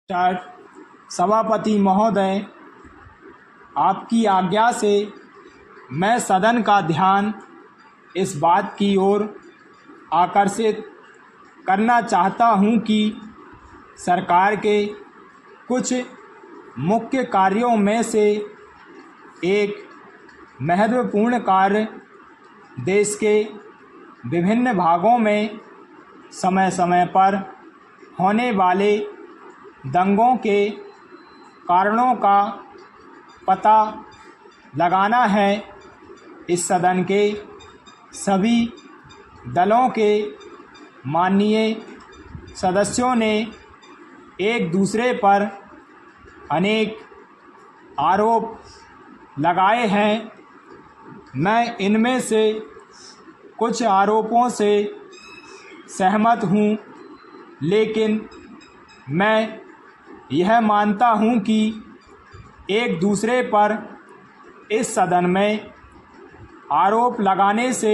Start. सभापति महोदय, आपकी आज्ञा से मैं सदन का ध्यान इस बात की ओर आकर्षित करना चाहता हूं कि सरकार के कुछ मुख्य कार्यों में से एक महत्वपूर्ण कार्य देश के विभिन्न भागों में समय समय पर होने वाले दंगों के कारणों का पता लगाना है। इस सदन के सभी दलों के माननीय सदस्यों ने एक दूसरे पर अनेक आरोप लगाए हैं। मैं इनमें से कुछ आरोपों से सहमत हूं, लेकिन मैं यह मानता हूं कि एक दूसरे पर इस सदन में आरोप लगाने से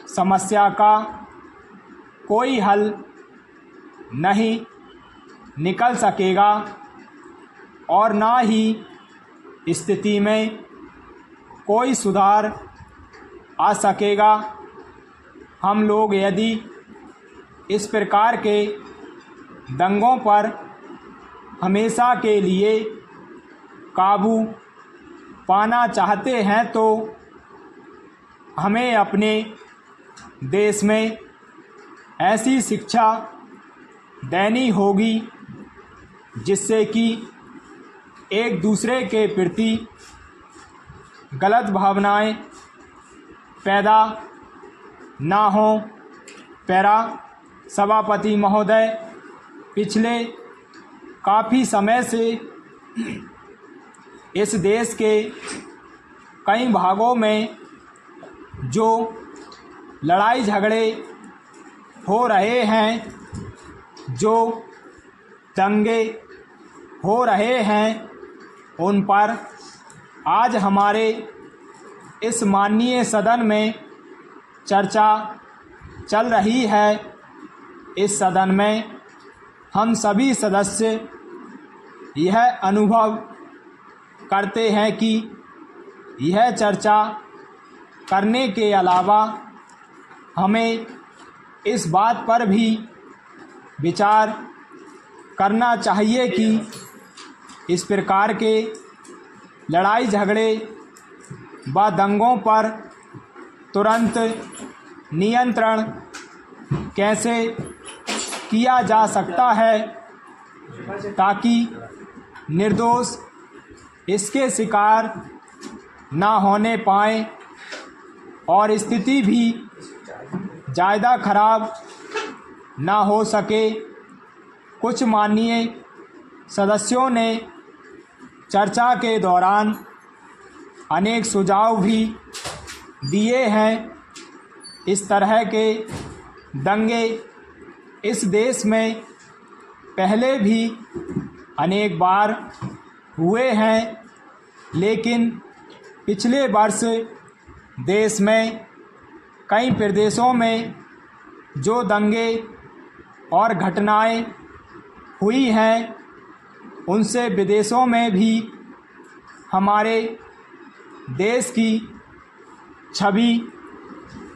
समस्या का कोई हल नहीं निकल सकेगा और ना ही स्थिति में कोई सुधार आ सकेगा। हम लोग यदि इस प्रकार के दंगों पर हमेशा के लिए काबू पाना चाहते हैं तो हमें अपने देश में ऐसी शिक्षा देनी होगी जिससे कि एक दूसरे के प्रति गलत भावनाएं पैदा ना हो। पैरा सभापति महोदय, पिछले काफ़ी समय से इस देश के कई भागों में जो लड़ाई झगड़े हो रहे हैं, जो दंगे हो रहे हैं, उन पर आज हमारे इस माननीय सदन में चर्चा चल रही है। इस सदन में हम सभी सदस्य यह अनुभव करते हैं कि यह चर्चा करने के अलावा हमें इस बात पर भी विचार करना चाहिए कि इस प्रकार के लड़ाई झगड़े व दंगों पर तुरंत नियंत्रण कैसे किया जा सकता है ताकि निर्दोष इसके शिकार ना होने पाए और स्थिति भी ज़्यादा खराब ना हो सके। कुछ माननीय सदस्यों ने चर्चा के दौरान अनेक सुझाव भी दिए हैं। इस तरह के दंगे इस देश में पहले भी अनेक बार हुए हैं, लेकिन पिछले वर्ष देश में कई प्रदेशों में जो दंगे और घटनाएं हुई हैं, उनसे विदेशों में भी हमारे देश की छवि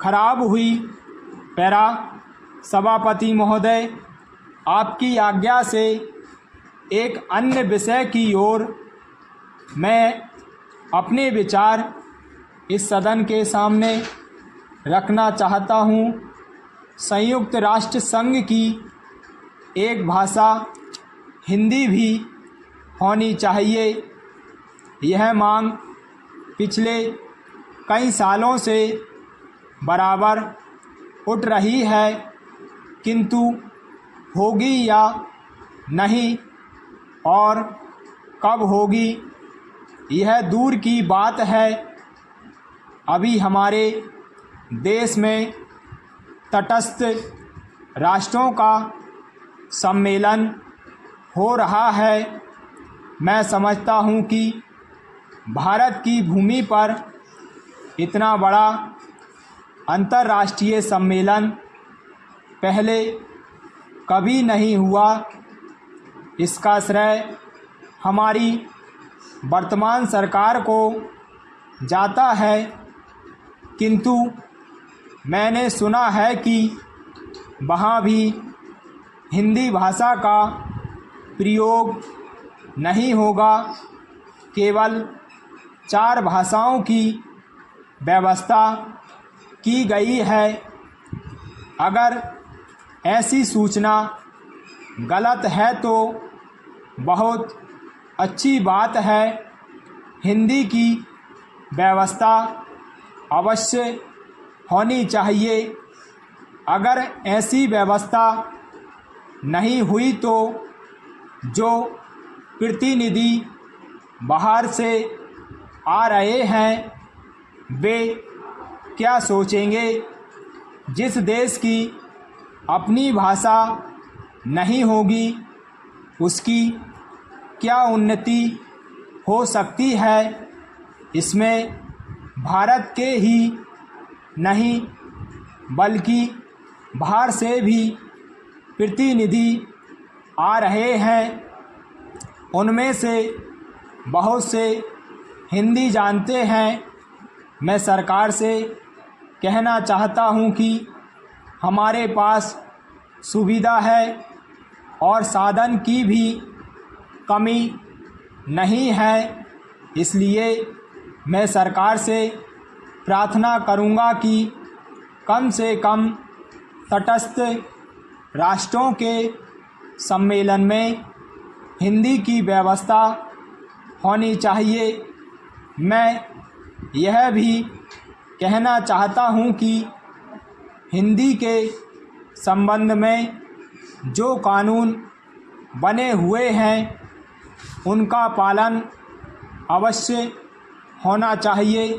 खराब हुई। पैरा सभापति महोदय, आपकी आज्ञा से एक अन्य विषय की ओर मैं अपने विचार इस सदन के सामने रखना चाहता हूँ। संयुक्त राष्ट्र संघ की एक भाषा हिंदी भी होनी चाहिए। यह मांग पिछले कई सालों से बराबर उठ रही है, किंतु होगी या नहीं और कब होगी यह दूर की बात है। अभी हमारे देश में तटस्थ राष्ट्रों का सम्मेलन हो रहा है। मैं समझता हूँ कि भारत की भूमि पर इतना बड़ा अंतर्राष्ट्रीय सम्मेलन पहले कभी नहीं हुआ। इसका श्रेय हमारी वर्तमान सरकार को जाता है, किंतु मैंने सुना है कि वहाँ भी हिंदी भाषा का प्रयोग नहीं होगा, केवल 4 भाषाओं की व्यवस्था की गई है। अगर ऐसी सूचना गलत है तो बहुत अच्छी बात है। हिंदी की व्यवस्था अवश्य होनी चाहिए। अगर ऐसी व्यवस्था नहीं हुई तो जो प्रतिनिधि बाहर से आ रहे हैं वे क्या सोचेंगे। जिस देश की अपनी भाषा नहीं होगी उसकी क्या उन्नति हो सकती है। इसमें भारत के ही नहीं बल्कि बाहर से भी प्रतिनिधि आ रहे हैं। उनमें से बहुत से हिंदी जानते हैं। मैं सरकार से कहना चाहता हूं कि हमारे पास सुविधा है और साधन की भी कमी नहीं है, इसलिए मैं सरकार से प्रार्थना करूंगा कि कम से कम तटस्थ राष्ट्रों के सम्मेलन में हिंदी की व्यवस्था होनी चाहिए। मैं यह भी कहना चाहता हूं कि हिंदी के संबंध में जो कानून बने हुए हैं उनका पालन अवश्य होना चाहिए।